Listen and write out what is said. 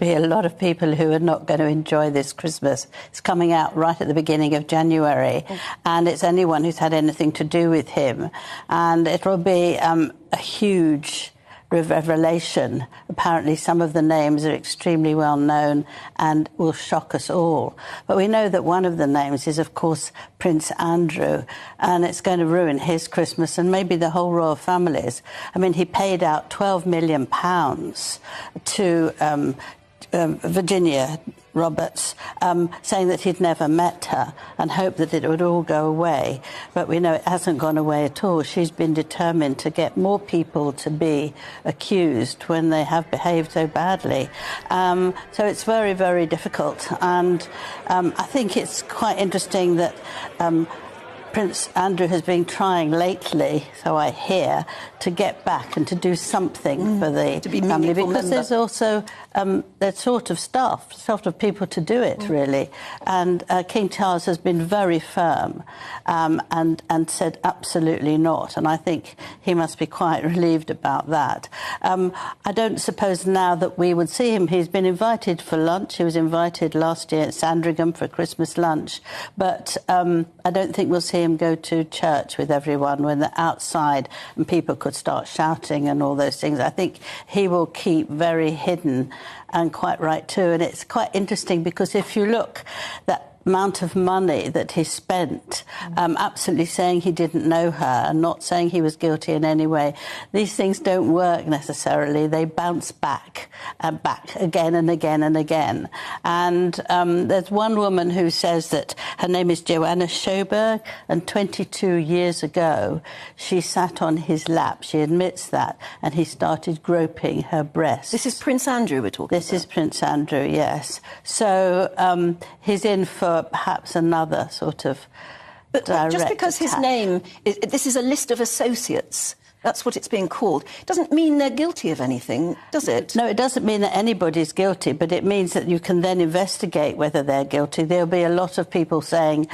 be a lot of people who are not going to enjoy this Christmas. It's coming out right at the beginning of January, and it's anyone who's had anything to do with him. And it'll be a huge revelation. Apparently some of the names are extremely well known and will shock us all. But we know that one of the names is, of course, Prince Andrew, and it's going to ruin his Christmas and maybe the whole royal family's. I mean, he paid out £12 million to Virginia Roberts, saying that he'd never met her and hoped that it would all go away. But we know it hasn't gone away at all. She's been determined to get more people to be accused when they have behaved so badly. So it's very, very difficult. And I think it's quite interesting that Prince Andrew has been trying lately, so I hear, to get back and to do something for the family, because there's also there's sort of people to do it, really. And King Charles has been very firm and said absolutely not. And I think he must be quite relieved about that. I don't suppose now that we would see him. He's been invited for lunch. He was invited last year at Sandringham for a Christmas lunch. But I don't think we'll see him go to church with everyone when they're outside and people could start shouting and all those things. I think he will keep very hidden, and quite right too. And it's quite interesting because if you look, that amount of money that he spent, absolutely saying he didn't know her and not saying he was guilty in any way, these things don't work necessarily. They bounce back again and again and again. And there's one woman who says that her name is Joanna Schoberg, and 22 years ago she sat on his lap, she admits that, and he started groping her breasts. This is Prince Andrew we're talking about? This is Prince Andrew, yes. So he's in for perhaps another sort of But just because his name this is a list of associates, that's what it's being called, doesn't mean they're guilty of anything, does it? No, it doesn't mean that anybody's guilty, but it means that you can then investigate whether they're guilty. There'll be a lot of people saying